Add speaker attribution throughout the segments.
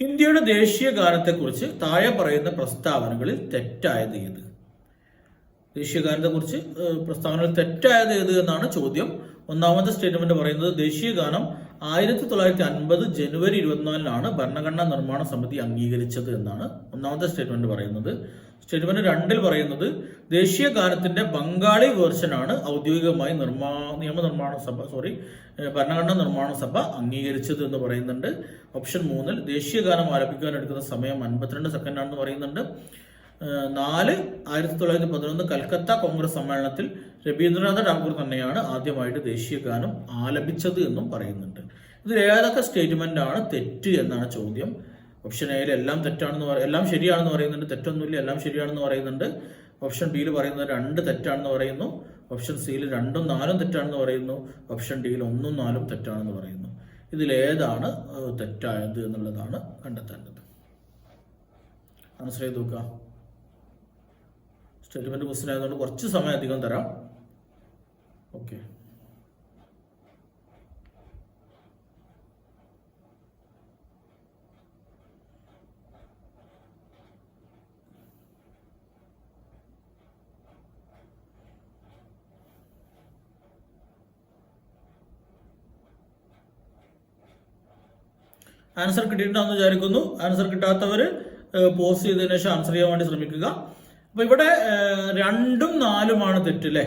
Speaker 1: ഇന്ത്യയുടെ ദേശീയ ഗാനത്തെക്കുറിച്ച് താഴെ പറയുന്ന പ്രസ്താവനകളിൽ തെറ്റായത് ഏത്? ദേശീയ ഗാനത്തെക്കുറിച്ച് പ്രസ്താവനകളിൽ തെറ്റായത് ഏത് എന്നാണ് ചോദ്യം. ഒന്നാമത്തെ സ്റ്റേറ്റ്മെന്റ് പറയുന്നത് ദേശീയ ഗാനം 1950 ജനുവരി 24 ഭരണഘടനാ നിർമ്മാണ സമിതി അംഗീകരിച്ചത് എന്നാണ് ഒന്നാമത്തെ സ്റ്റേറ്റ്മെന്റ് പറയുന്നത്. സ്റ്റേറ്റ്മെന്റ് 2 പറയുന്നത് ദേശീയ ഗാനത്തിന്റെ ബംഗാളി വേർഷനാണ് ഔദ്യോഗികമായി ഭരണഘടനാ നിർമ്മാണ സഭ അംഗീകരിച്ചത് എന്ന് പറയുന്നുണ്ട്. ഓപ്ഷൻ 3 ദേശീയ ഗാനം ആലപിക്കാൻ എടുക്കുന്ന സമയം 52 സെക്കൻഡാണെന്ന് പറയുന്നുണ്ട്. 4 1911 കൽക്കത്ത കോൺഗ്രസ് സമ്മേളനത്തിൽ രവീന്ദ്രനാഥ ടാഗോർ തന്നെയാണ് ആദ്യമായിട്ട് ദേശീയ ഗാനം ആലപിച്ചത് എന്നും പറയുന്നുണ്ട്. ഇതിൽ ഏതൊക്കെ സ്റ്റേറ്റ്മെന്റ് ആണ് തെറ്റ് എന്നാണ് ചോദ്യം. ഓപ്ഷൻ എയിൽ എല്ലാം തെറ്റാണെന്ന് എല്ലാം ശരിയാണെന്ന് പറയുന്നുണ്ട്, തെറ്റൊന്നുമില്ല, എല്ലാം ശരിയാണെന്ന് പറയുന്നുണ്ട്. ഓപ്ഷൻ ബിയിൽ പറയുന്നത് 2 തെറ്റാണെന്ന് പറയുന്നു. ഓപ്ഷൻ സിയിൽ 2ഉം 4ഉം തെറ്റാണെന്ന് പറയുന്നു. ഓപ്ഷൻ ഡിയിൽ 1ഉം 4ഉം തെറ്റാണെന്ന് പറയുന്നു. ഇതിലേതാണ് തെറ്റായത് എന്നുള്ളതാണ് കണ്ടെത്തേണ്ടത്. ആൻസർ ചെയ്ത് നോക്കുക. സ്റ്റേറ്റ്മെന്റ് ക്വസ്റ്റ്യൻ ആയതുകൊണ്ട് കുറച്ച് സമയം അധികം തരാം. ഓക്കെ, ആൻസർ കിട്ടിയിട്ടുണ്ടാവുമെന്ന് വിചാരിക്കുന്നു. ആൻസർ കിട്ടാത്തവർ പോസ്റ്റ് ചെയ്തതിനു ശേഷം ആൻസർ ചെയ്യാൻ വേണ്ടി ശ്രമിക്കുക. അപ്പൊ ഇവിടെ 2ഉം 4ഉമാണ് തെറ്റ് അല്ലേ?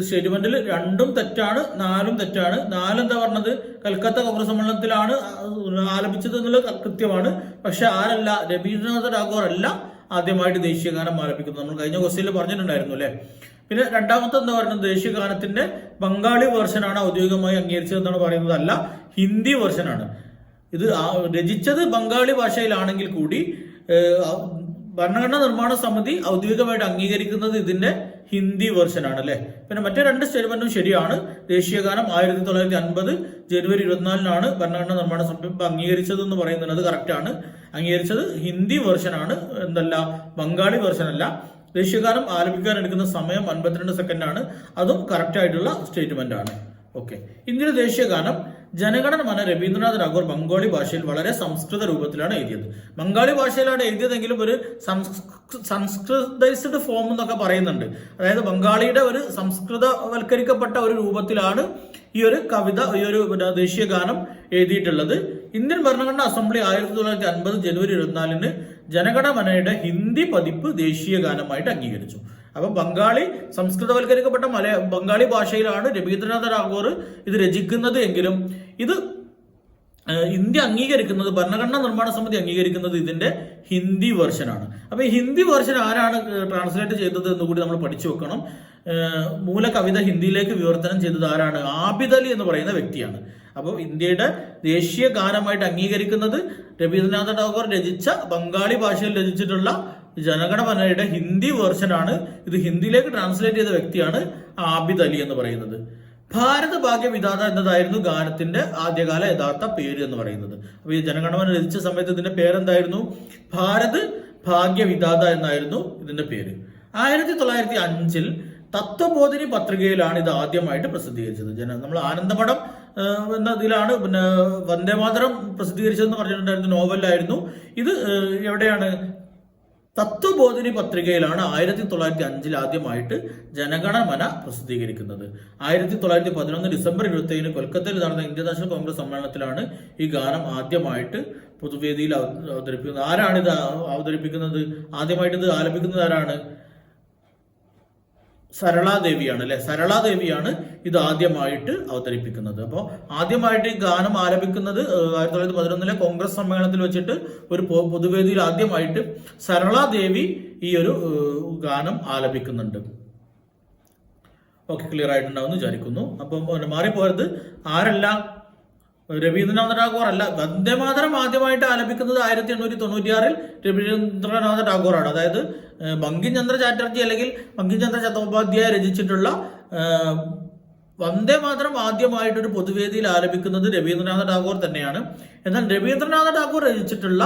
Speaker 1: സ്റ്റേറ്റ്മെന്റിൽ 2ഉം തെറ്റാണ്, 4ഉം തെറ്റാണ്. 4 എന്താ പറഞ്ഞത്? കൽക്കത്ത കോൺഗ്രസ് സമ്മേളനത്തിലാണ് ആലപിച്ചത് എന്നുള്ളത് കൃത്യമാണ്. പക്ഷെ ആരല്ല? രവീന്ദ്രനാഥ ടാഗോർ അല്ല ആദ്യമായിട്ട് ദേശീയ ഗാനം ആലപിക്കുന്നത്. നമ്മൾ കഴിഞ്ഞ ക്വസ്റ്റ്യനിൽ പറഞ്ഞിട്ടുണ്ടായിരുന്നു അല്ലെ? പിന്നെ രണ്ടാമത്തെ എന്താ പറയുന്നത്? ദേശീയ ഗാനത്തിന്റെ ബംഗാളി വേർഷനാണ് ഔദ്യോഗികമായി അംഗീകരിച്ചതെന്നാണ് പറയുന്നത്. അല്ല, ഹിന്ദി വേർഷനാണ്. ഇത് രചിച്ചത് ബംഗാളി ഭാഷയിലാണെങ്കിൽ കൂടി ഭരണഘടനാ നിർമ്മാണ സമിതി ഔദ്യോഗികമായിട്ട് അംഗീകരിക്കുന്നത് ഇതിന്റെ ഹിന്ദി വേർഷനാണ് അല്ലെ? പിന്നെ മറ്റേ 2 സ്റ്റേറ്റ്മെന്റും ശരിയാണ്. ദേശീയ ഗാനം 1950 ജനുവരി 24 ഭരണഘടനാ നിർമ്മാണ സമിതി അംഗീകരിച്ചത് എന്ന് പറയുന്നത് അത് കറക്റ്റ് ആണ്. അംഗീകരിച്ചത് ഹിന്ദി വേർഷനാണ്, എന്തല്ല ബംഗാളി വേർഷൻ അല്ല. ദേശീയ ഗാനം ആലപിക്കാൻ എടുക്കുന്ന സമയം 52 സെക്കൻഡാണ്, അതും കറക്റ്റ് ആയിട്ടുള്ള സ്റ്റേറ്റ്മെന്റ് ആണ്. ഓക്കെ, ഇന്ത്യയുടെ ദേശീയ ഗാനം ജനഗണമന രവീന്ദ്രനാഥ ടാഗോർ ബംഗാളി ഭാഷയിൽ വളരെ സംസ്കൃത രൂപത്തിലാണ് എഴുതിയത്. ബംഗാളി ഭാഷയിലാണ് എഴുതിയതെങ്കിലും ഒരു സംസ്കൃതൈസ്ഡ് ഫോം എന്നൊക്കെ പറയുന്നുണ്ട്. അതായത് ബംഗാളിയുടെ ഒരു സംസ്കൃതവൽക്കരിക്കപ്പെട്ട ഒരു രൂപത്തിലാണ് ഈ ഒരു കവിത, ഈ ഒരു ദേശീയ ഗാനം എഴുതിയിട്ടുള്ളത്. ഇന്ത്യൻ ഭരണഘടനാ അസംബ്ലി 1950 ജനുവരി 24 ജനഗണമനയുടെ ഹിന്ദി പതിപ്പ് ദേശീയ ഗാനമായിട്ട് അംഗീകരിച്ചു. അപ്പൊ ബംഗാളി സംസ്കൃതവൽക്കരിക്കപ്പെട്ട ബംഗാളി ഭാഷയിലാണ് രവീന്ദ്രനാഥ ടാഗോർ ഇത് രചിക്കുന്നത് എങ്കിലും ഇത് ഇന്ത്യ അംഗീകരിക്കുന്നത്, ഭരണഘടനാ നിർമ്മാണ സമിതി അംഗീകരിക്കുന്നത് ഇതിന്റെ ഹിന്ദി വേർഷനാണ്. അപ്പൊ ഈ ഹിന്ദി വേർഷൻ ആരാണ് ട്രാൻസ്ലേറ്റ് ചെയ്തത് എന്ന് കൂടി നമ്മൾ പഠിച്ചു വെക്കണം. മൂല കവിത ഹിന്ദിയിലേക്ക് വിവർത്തനം ചെയ്തത് ആരാണ്? ആബിദ് അലി എന്ന് പറയുന്ന വ്യക്തിയാണ്. അപ്പോൾ ഇന്ത്യയുടെ ദേശീയ ഗാനമായിട്ട് അംഗീകരിക്കുന്നത് രവീന്ദ്രനാഥ ടാഗോർ രചിച്ച ബംഗാളി ഭാഷയിൽ രചിച്ചിട്ടുള്ള ജനഗണമനയുടെ ഹിന്ദി വേർഷനാണ്. ഇത് ഹിന്ദിയിലേക്ക് ട്രാൻസ്ലേറ്റ് ചെയ്ത വ്യക്തിയാണ് ആബിദ് അലി എന്ന് പറയുന്നത്. ഭാരത ഭാഗ്യ വിധാത എന്നതായിരുന്നു ഗാനത്തിന്റെ ആദ്യകാല യഥാർത്ഥ പേര് എന്ന് പറയുന്നത്. അപ്പൊ ഈ ജനഗണമന രചിച്ച സമയത്ത് ഇതിന്റെ പേരെന്തായിരുന്നു? ഭാരത് ഭാഗ്യ വിധാത എന്നായിരുന്നു ഇതിന്റെ പേര്. 1905 തത്വബോധിനി പത്രികയിലാണ് ഇത് ആദ്യമായിട്ട് പ്രസിദ്ധീകരിച്ചത്. നമ്മൾ ആനന്ദമഠം എന്നതിലാണ് പിന്നെ വന്ദേമാതരം പ്രസിദ്ധീകരിച്ചതെന്ന് പറഞ്ഞിട്ടുണ്ടായിരുന്നു, നോവലായിരുന്നു. ഇത് എവിടെയാണ്? തത്വബോധിനി പത്രികയിലാണ് 1905 ആദ്യമായിട്ട് ജനഗണമന പ്രസിദ്ധീകരിക്കുന്നത്. 1911 ഡിസംബർ 27 കൊൽക്കത്തയിൽ നടന്ന ഇന്ത്യൻ നാഷണൽ കോൺഗ്രസ് സമ്മേളനത്തിലാണ് ഈ ഗാനം ആദ്യമായിട്ട് പൊതുവേദിയിൽ അവതരിപ്പിക്കുന്നത്. ആരാണ് ഇത് അവതരിപ്പിക്കുന്നത്? ആദ്യമായിട്ട് ഇത് ആലപിക്കുന്നത് ആരാണ്? സരളാദേവിയാണ് അല്ലെ? സരളാദേവിയാണ് ഇത് ആദ്യമായിട്ട് അവതരിപ്പിക്കുന്നത്. അപ്പോൾ ആദ്യമായിട്ട് ഈ ഗാനം ആലപിക്കുന്നത് 1911 കോൺഗ്രസ് സമ്മേളനത്തിൽ വെച്ചിട്ട് ഒരു പൊതുവേദിയിൽ ആദ്യമായിട്ട് സരളാദേവി ഈ ഒരു ഗാനം ആലപിക്കുന്നുണ്ട്. ഓക്കെ, ക്ലിയർ ആയിട്ടുണ്ടാവും എന്ന് വിചാരിക്കുന്നു. അപ്പം മാറിപ്പോയത് ആരല്ല? രവീന്ദ്രനാഥ ടാഗോർ അല്ല. വന്ദേമാതരം ആദ്യമായിട്ട് ആലപിക്കുന്നത് 1896 രവീന്ദ്രനാഥ ടാഗോറാണ്. അതായത് ബങ്കിം ചന്ദ്ര ചാറ്റർജി അല്ലെങ്കിൽ ബങ്കിം ചന്ദ്ര ചത്തോപാധ്യായ രചിച്ചിട്ടുള്ള വന്ദേമാതരം ആദ്യമായിട്ടൊരു പൊതുവേദിയിൽ ആലപിക്കുന്നത് രവീന്ദ്രനാഥ ടാഗോർ തന്നെയാണ്. എന്നാൽ രവീന്ദ്രനാഥ ടാഗോർ രചിച്ചിട്ടുള്ള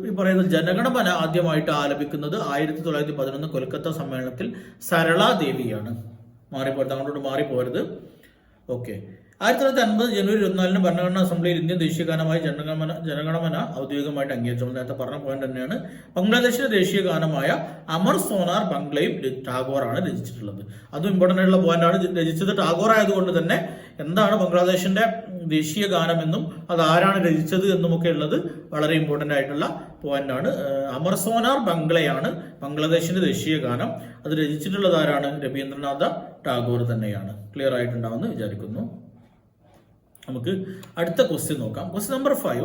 Speaker 1: ഈ പറയുന്ന ജനഗണമന ആദ്യമായിട്ട് ആലപിക്കുന്നത് 1911 കൊൽക്കത്ത സമ്മേളനത്തിൽ സരളാദേവിയാണ്. മാറിപ്പോരുത്, അങ്ങോട്ട് മാറിപ്പോരുത്. ഓക്കെ, 1950 ജനുവരി 24 ഭരണഘടനാ അസംബ്ലിയിൽ ഇന്ത്യൻ ദേശീയ ഗാനമായി ജനഗണമന ഔദ്യോഗികമായിട്ട് അംഗീകരിച്ചു. നേരത്തെ പറഞ്ഞ പോയിന്റ് തന്നെയാണ്. ബംഗ്ലാദേശിലെ ദേശീയ ഗാനമായ അമർ സോനാർ ബംഗ്ലയും ടാഗോറാണ് രചിച്ചിട്ടുള്ളത്. അതും ഇമ്പോർട്ടൻ്റ് ആയിട്ടുള്ള പോയിന്റാണ്. രചിച്ചത് ടാഗോർ ആയതുകൊണ്ട് തന്നെ എന്താണ് ബംഗ്ലാദേശിന്റെ ദേശീയ ഗാനമെന്നും അത് ആരാണ് രചിച്ചത് എന്നുമൊക്കെ ഉള്ളത് വളരെ ഇമ്പോർട്ടൻ്റ് ആയിട്ടുള്ള പോയിന്റാണ്. അമർ സോനാർ ബംഗ്ലയാണ് ബംഗ്ലാദേശിന്റെ ദേശീയ ഗാനം. അത് രചിച്ചിട്ടുള്ളത് ആരാണ്? രവീന്ദ്രനാഥ ടാഗോർ തന്നെയാണ്. ക്ലിയർ ആയിട്ടുണ്ടാവുമെന്ന് വിചാരിക്കുന്നു. നമുക്ക് അടുത്ത ക്വസ്റ്റ്യൻ നോക്കാം. Question number 5.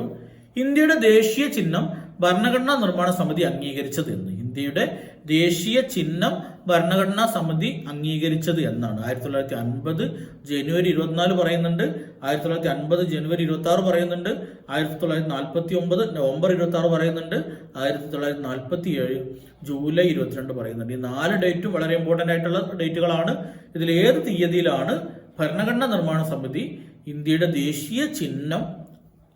Speaker 1: ഇന്ത്യയുടെ ദേശീയ ചിഹ്നം ഭരണഘടനാ നിർമ്മാണ സമിതി അംഗീകരിച്ചത് എന്ന്. ഇന്ത്യയുടെ ദേശീയ ചിഹ്നം ഭരണഘടനാ സമിതി അംഗീകരിച്ചത് എന്നാണ്. 1950 ജനുവരി 24 പറയുന്നുണ്ട്, 1950 ജനുവരി 26 പറയുന്നുണ്ട്, 1949 നവംബർ 26 പറയുന്നുണ്ട്, 1947 ജൂലൈ 22 പറയുന്നുണ്ട്. ഈ 4 ഡേറ്റും വളരെ ഇമ്പോർട്ടൻ്റ് ആയിട്ടുള്ള ഡേറ്റുകളാണ്. ഇതിൽ ഏത് തീയതിയിലാണ് ഭരണഘടനാ നിർമ്മാണ സമിതി ഇന്ത്യയുടെ ദേശീയ ചിഹ്നം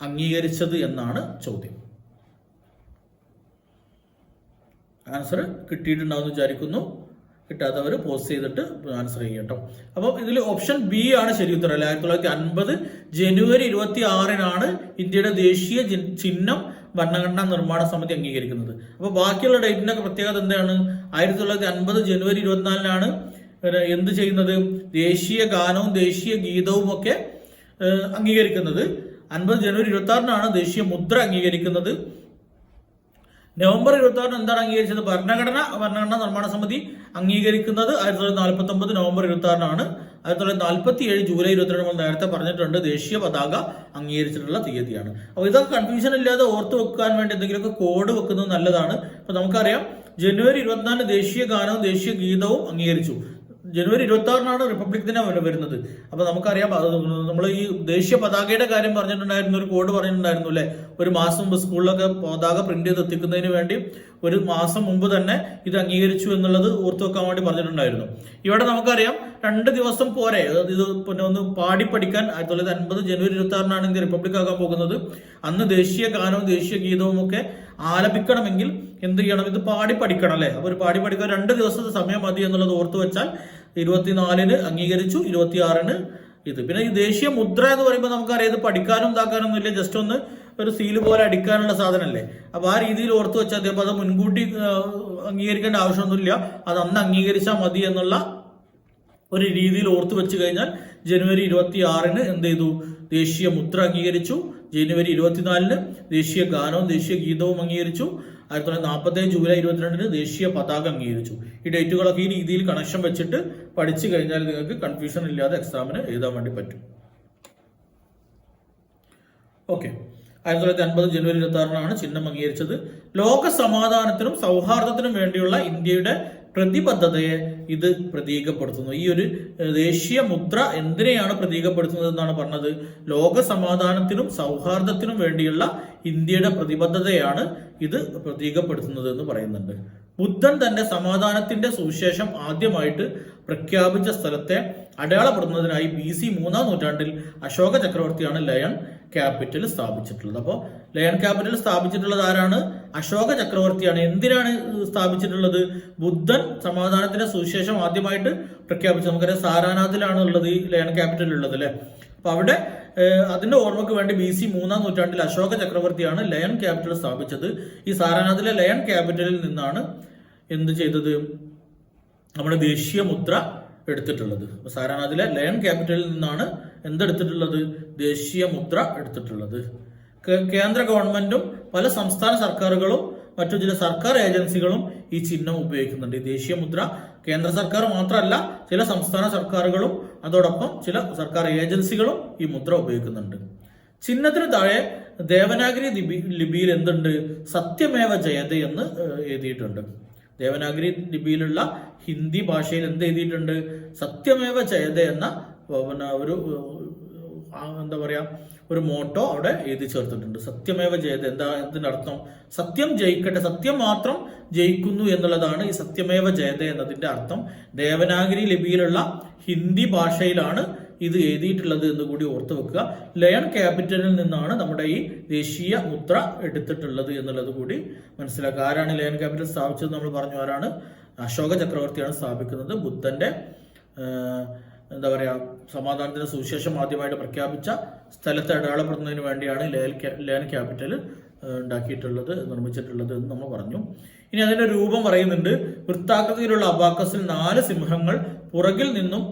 Speaker 1: അംഗീകരിച്ചത് എന്നാണ് ചോദ്യം. ആൻസർ കിട്ടിയിട്ടുണ്ടാവും വിചാരിക്കുന്നു. കിട്ടാത്തവർ പോസ്റ്റ് ചെയ്തിട്ട് ആൻസർ ചെയ്യട്ടോ. അപ്പം ഇതിൽ ഓപ്ഷൻ ബി ആണ് ശരി ഉത്തരം. 1950 ജനുവരി 26 ഇന്ത്യയുടെ ദേശീയ ചിഹ്നം ഭരണഘടനാ നിർമ്മാണ സമിതി അംഗീകരിക്കുന്നത്. അപ്പൊ ബാക്കിയുള്ള ഡേറ്റിന്റെ പ്രത്യേകത എന്താണ്? 1950 ജനുവരി 24 എന്ത് ചെയ്യുന്നത്? ദേശീയ ഗാനവും ദേശീയ ഗീതവും ഒക്കെ അംഗീകരിക്കുന്നത്. 50 ജനുവരി 26 ദേശീയ മുദ്ര അംഗീകരിക്കുന്നത്. നവംബർ 26 എന്താണ് അംഗീകരിച്ചത്? ഭരണഘടനാ നിർമ്മാണ സമിതി അംഗീകരിക്കുന്നത് 1949 നവംബർ 26 1947 ജൂലൈ 22 നമ്മൾ നേരത്തെ പറഞ്ഞിട്ടുണ്ട് ദേശീയ പതാക അംഗീകരിച്ചിട്ടുള്ള തീയതിയാണ്. അപ്പോൾ ഇതൊക്കെ കൺഫ്യൂഷൻ ഇല്ലാതെ ഓർത്ത് വെക്കാൻ വേണ്ടി എന്തെങ്കിലുമൊക്കെ കോഡ് വെക്കുന്നത് നല്ലതാണ്. അപ്പൊ നമുക്കറിയാം ജനുവരി 24 ദേശീയ ഗാനവും ദേശീയ ഗീതവും അംഗീകരിച്ചു. ജനുവരി 26 റിപ്പബ്ലിക് ദിനം വരുന്നത്. അപ്പൊ നമുക്കറിയാം നമ്മൾ ഈ ദേശീയ പതാകയുടെ കാര്യം പറഞ്ഞിട്ടുണ്ടായിരുന്നു, ഒരു കോഡ് പറഞ്ഞിട്ടുണ്ടായിരുന്നു അല്ലെ. ഒരു മാസം മുമ്പ് സ്കൂളിലൊക്കെ പതാക പ്രിന്റ് ചെയ്ത് എത്തിക്കുന്നതിന് വേണ്ടി ഒരു മാസം മുമ്പ് തന്നെ ഇത് അംഗീകരിച്ചു എന്നുള്ളത് ഓർത്തു വെക്കാൻ വേണ്ടി പറഞ്ഞിട്ടുണ്ടായിരുന്നു. ഇവിടെ നമുക്കറിയാം 2 ദിവസം പോരെ ഇത് പിന്നെ ഒന്ന് പാടി പഠിക്കാൻ. 1950 ജനുവരി 26 ഇന്ത്യ റിപ്പബ്ലിക് ആകാൻ പോകുന്നത്. അന്ന് ദേശീയ ഗാനവും ദേശീയ ഗീതവും ഒക്കെ ആലപിക്കണമെങ്കിൽ എന്ത് ചെയ്യണം? ഇത് പാടി പഠിക്കണം അല്ലെ. അപ്പൊ ഒരു പാടി പഠിക്കാൻ 2 ദിവസത്തെ സമയം മതി എന്നുള്ളത് ഓർത്തു വെച്ചാൽ 24 അംഗീകരിച്ചു, 26 ഇത്. പിന്നെ ഈ ദേശീയ മുദ്ര എന്ന് പറയുമ്പോൾ നമുക്കറിയാം ഇത് പഠിക്കാനും ഇതാക്കാനൊന്നും ഇല്ല, ജസ്റ്റ് ഒന്ന് ഒരു സീല് പോലെ അടിക്കാനുള്ള സാധനമല്ലേ. അപ്പൊ ആ രീതിയിൽ ഓർത്തു വെച്ചാൽ അപ്പൊ അത് മുൻകൂട്ടി അംഗീകരിക്കേണ്ട ആവശ്യമൊന്നുമില്ല, അത് അന്ന് അംഗീകരിച്ചാൽ മതി എന്നുള്ള ഒരു രീതിയിൽ ഓർത്തു വെച്ച് കഴിഞ്ഞാൽ ജനുവരി 26 എന്ത് ചെയ്തു? ദേശീയ മുദ്ര അംഗീകരിച്ചു. ജനുവരി 24 ദേശീയ ഗാനവും ദേശീയ ഗീതവും അംഗീകരിച്ചു. 1947 ജൂലൈ 22 ദേശീയ പതാക അംഗീകരിച്ചു. ഈ ഡേറ്റുകളൊക്കെ ഈ രീതിയിൽ കണക്ഷൻ വെച്ചിട്ട് പഠിച്ചു കഴിഞ്ഞാൽ നിങ്ങൾക്ക് കൺഫ്യൂഷൻ ഇല്ലാതെ എക്സാമിന് എഴുതാൻ വേണ്ടി പറ്റും. ഓക്കെ. 1950 ജനുവരി 26 ചിഹ്നം അംഗീകരിച്ചത്. ലോക സമാധാനത്തിനും സൗഹാർദ്ദത്തിനും വേണ്ടിയുള്ള ഇന്ത്യയുടെ പ്രതിബദ്ധതയെ ഇത് പ്രതീകപ്പെടുത്തുന്നു. ഈ ഒരു ദേശീയ മുദ്ര എന്തിനെയാണ് പ്രതീകപ്പെടുത്തുന്നത് എന്നാണ് പറഞ്ഞത്? ലോക സമാധാനത്തിനും സൗഹാർദ്ദത്തിനും വേണ്ടിയുള്ള ഇന്ത്യയുടെ പ്രതിബദ്ധതയാണ് ഇത് പ്രതീകപ്പെടുത്തുന്നത് എന്ന് പറയുന്നുണ്ട്. ബുദ്ധൻ തന്റെ സമാധാനത്തിന്റെ സുവിശേഷം ആദ്യമായിട്ട് പ്രഖ്യാപിച്ച സ്ഥലത്തെ അടയാളപ്പെടുന്നതിനായി BC 3-ാം നൂറ്റാണ്ടിൽ അശോക ചക്രവർത്തിയാണ് ലയൺ ക്യാപിറ്റൽ സ്ഥാപിച്ചിട്ടുള്ളത്. അപ്പോൾ ലയൺ ക്യാപിറ്റൽ സ്ഥാപിച്ചിട്ടുള്ളത് ആരാണ്? അശോക ചക്രവർത്തിയാണ്. എന്തിനാണ് സ്ഥാപിച്ചിട്ടുള്ളത്? ബുദ്ധൻ സമാധാനത്തിന്റെ സുവിശേഷം ആദ്യമായിട്ട് പ്രഖ്യാപിച്ചു. നമുക്കറിയാം സാരാനാഥിലാണ് ഉള്ളത് ഈ ലയൺ ക്യാപിറ്റൽ ഉള്ളത് അല്ലെ. അപ്പൊ അവിടെ അതിന്റെ ഓർമ്മയ്ക്ക് വേണ്ടി BC 3-ാം നൂറ്റാണ്ടിൽ അശോക ചക്രവർത്തിയാണ് ലയൺ ക്യാപിറ്റൽ സ്ഥാപിച്ചത്. ഈ സാരാനാഥിലെ ലയൺ ക്യാപിറ്റലിൽ നിന്നാണ് എന്ത് ചെയ്തത്? നമ്മുടെ ദേശീയ മുദ്ര എടുത്തിട്ടുള്ളത്. സാരാനാഥിലെ ലയൺ ക്യാപിറ്റലിൽ നിന്നാണ് എന്തെടുത്തിട്ടുള്ളത്? ദേശീയ മുദ്ര എടുത്തിട്ടുള്ളത്. കേന്ദ്ര ഗവൺമെന്റും പല സംസ്ഥാന സർക്കാരുകളും മറ്റു ചില സർക്കാർ ഏജൻസികളും ഈ ചിഹ്നം ഉപയോഗിക്കുന്നുണ്ട്. ഈ ദേശീയ മുദ്ര കേന്ദ്ര സർക്കാർ മാത്രമല്ല, ചില സംസ്ഥാന സർക്കാരുകളും അതോടൊപ്പം ചില സർക്കാർ ഏജൻസികളും ഈ മുദ്ര ഉപയോഗിക്കുന്നുണ്ട്. ചിഹ്നത്തിന് താഴെ ദേവനാഗരി ലിപിയിൽ എന്തുണ്ട്? സത്യമേവ ജയതേ എന്ന് എഴുതിയിട്ടുണ്ട്. ദേവനാഗരി ലിപിയിലുള്ള ഹിന്ദി ഭാഷയിൽ എന്ത് എഴുതിയിട്ടുണ്ട്? സത്യമേവ ജയതേ എന്ന ഒരു എന്താ പറയാ ഒരു മോട്ടോ അവിടെ എഴുതി ചേർത്തിട്ടുണ്ട്. സത്യമേവ ജയതേ എന്താ? ഇതിന്റെ അർത്ഥം സത്യം ജയിക്കട്ടെ, സത്യം മാത്രം ജയിക്കുന്നു എന്നുള്ളതാണ് ഈ സത്യമേവ ജയതേ എന്നതിന്റെ അർത്ഥം. ദേവനാഗരി ലിപിയിലുള്ള ഹിന്ദി ഭാഷയിലാണ് ഇത് എഴുതിയിട്ടുള്ളത് എന്ന് കൂടി ഓർത്തു വെക്കുക. ലയൺ ക്യാപിറ്റലിൽ നിന്നാണ് നമ്മുടെ ഈ ദേശീയ മുദ്ര എടുത്തിട്ടുള്ളത് എന്നുള്ളത് കൂടി മനസ്സിലാക്കുക. ആരാണ് ലയൺ ക്യാപിറ്റൽ സ്ഥാപിച്ചത് നമ്മൾ പറഞ്ഞു. ആരാണ്? അശോക ചക്രവർത്തിയാണ് സ്ഥാപിക്കുന്നത്. ബുദ്ധന്റെ എന്താ പറയുക, സമാധാനത്തിന്റെ സുവിശേഷം ആദ്യമായിട്ട് പ്രഖ്യാപിച്ച സ്ഥലത്തെ അടയാളപ്പെടുത്തുന്നതിന് വേണ്ടിയാണ് ലയൺ ക്യാപിറ്റൽ ഉണ്ടാക്കിയിട്ടുള്ളത്, നിർമ്മിച്ചിട്ടുള്ളത് എന്ന് നമ്മൾ പറഞ്ഞു. ഇനി അതിന്റെ രൂപം പറയുന്നുണ്ട്. വൃത്താകൃതിയിലുള്ള അബാക്കസിൽ 4 സിംഹങ്ങൾ പുറകിൽ നിന്നും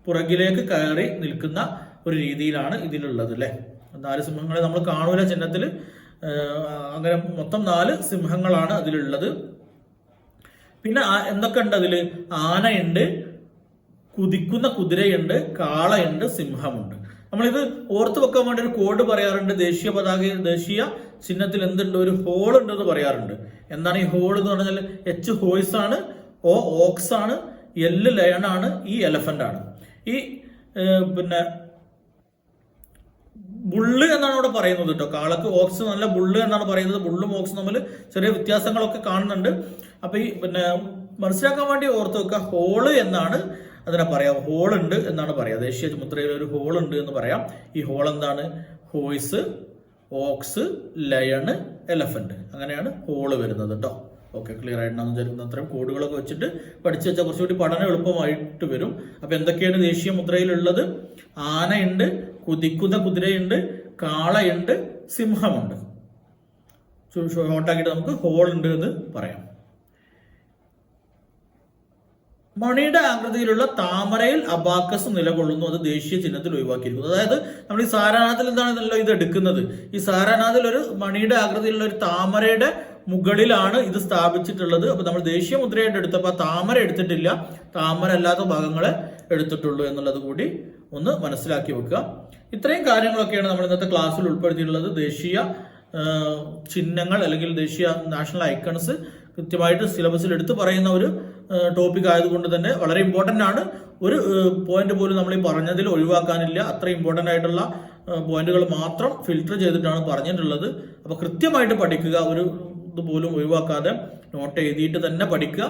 Speaker 1: പുറകിലേക്ക് കയറി നിൽക്കുന്ന ഒരു രീതിയിലാണ് ഇതിലുള്ളത് അല്ലെ. 4 സിംഹങ്ങളെ നമ്മൾ കാണൂല ചിഹ്നത്തിൽ. അങ്ങനെ മൊത്തം 4 സിംഹങ്ങളാണ് അതിലുള്ളത്. പിന്നെ എന്തൊക്കെ ഉണ്ട് അതില്? ആനയുണ്ട്, കുതിക്കുന്ന കുതിരയുണ്ട്, കാളയുണ്ട്, സിംഹമുണ്ട്. നമ്മളിത് ഓർത്തു വെക്കാൻ വേണ്ടി ഒരു കോഡ് പറയാറുണ്ട്. ദേശീയ ചിഹ്നത്തിൽ എന്തുണ്ട്? ഒരു ഹോൾ ഉണ്ടെന്ന് പറയാറുണ്ട്. എന്താണ് ഈ ഹോൾ എന്ന് പറഞ്ഞാൽ? H ഹോയ്സ് ആണ്, O ഓക്സ് ആണ്, L ലയൺ ആണ്, E എലഫന്റ് ആണ്. ഈ പിന്നെ ബുള്ള് എന്നാണ് ഇവിടെ പറയുന്നത് കേട്ടോ. കാളക്ക് ഓക്സ് നല്ല ബുള്ള് എന്നാണ് പറയുന്നത്. ബുള്ളും ഓക്സും തമ്മിൽ ചെറിയ വ്യത്യാസങ്ങളൊക്കെ കാണുന്നുണ്ട്. അപ്പൊ ഈ പിന്നെ മനസ്സിലാക്കാൻ വേണ്ടി ഓർത്ത് വെക്കുക, ഹോള് എന്നാണ് അതിനെ പറയാം. ഹോൾ ഉണ്ട് എന്നാണ് പറയാം. ദേശീയ മുദ്രയിൽ ഒരു ഹോൾ ഉണ്ട് എന്ന് പറയാം. ഈ ഹോൾ എന്താണ്? ഹോയ്സ്, ഓക്സ്, ലയണ്, എലഫന്റ്, അങ്ങനെയാണ് ഹോള് വരുന്നത് കേട്ടോ. ഓക്കെ, ക്ലിയർ ആയിട്ടാണെന്ന് വിചാരിക്കുന്നത്. അത്രയും കോഡുകളൊക്കെ വെച്ചിട്ട് പഠിച്ചു വെച്ചാൽ കുറച്ചുകൂടി പഠനം എളുപ്പമായിട്ട് വരും. അപ്പൊ എന്തൊക്കെയാണ് ദേശീയ മുദ്രയിലുള്ളത്? ആനയുണ്ട്, കുതിക്കുന്ന കുതിരയുണ്ട്, കാളയുണ്ട്, സിംഹമുണ്ട്. ഷോർട്ടാക്കിയിട്ട് നമുക്ക് ഹോൾ ഉണ്ട് എന്ന് പറയാം. മണിയുടെ ആകൃതിയിലുള്ള താമരയിൽ അബാക്കസ് നിലകൊള്ളുന്നു. അത് ദേശീയ ചിഹ്നത്തിൽ ഒഴിവാക്കിയിരിക്കുന്നു. അതായത് നമ്മൾ ഈ സാരാനാഥിൽ എന്താണെന്നല്ലോ ഇത് എടുക്കുന്നത്. ഈ സാരാനാഥിൽ ഒരു മണിയുടെ ആകൃതിയിലുള്ള ഒരു താമരയുടെ മുകളിലാണ് ഇത് സ്ഥാപിച്ചിട്ടുള്ളത്. അപ്പൊ നമ്മൾ ദേശീയ മുദ്രയായിട്ട് എടുത്തപ്പോൾ താമര എടുത്തിട്ടില്ല, താമര അല്ലാത്ത ഭാഗങ്ങളെ എടുത്തിട്ടുള്ളൂ എന്നുള്ളത് കൂടി ഒന്ന് മനസ്സിലാക്കി വെക്കുക. ഇത്രയും കാര്യങ്ങളൊക്കെയാണ് നമ്മൾ ഇന്നത്തെ ക്ലാസ്സിൽ ഉൾപ്പെടുത്തിയിട്ടുള്ളത്. ദേശീയ ചിഹ്നങ്ങൾ അല്ലെങ്കിൽ ദേശീയ നാഷണൽ ഐക്കൺസ് കൃത്യമായിട്ട് സിലബസിൽ എടുത്ത് പറയുന്ന ഒരു ടോപ്പിക് ആയതുകൊണ്ട് തന്നെ വളരെ ഇമ്പോർട്ടൻ്റ് ആണ്. ഒരു പോയിന്റ് പോലും നമ്മൾ ഈ പറഞ്ഞതിൽ ഒഴിവാക്കാനില്ല. അത്ര ഇമ്പോർട്ടൻ്റ് ആയിട്ടുള്ള പോയിന്റുകൾ മാത്രം ഫിൽട്ടർ ചെയ്തിട്ടാണ് പറഞ്ഞിട്ടുള്ളത്. അപ്പൊ കൃത്യമായിട്ട് പഠിക്കുക, ഒരു ഇതുപോലും ഒഴിവാക്കാതെ നോട്ട് എഴുതിയിട്ട് തന്നെ പഠിക്കുക.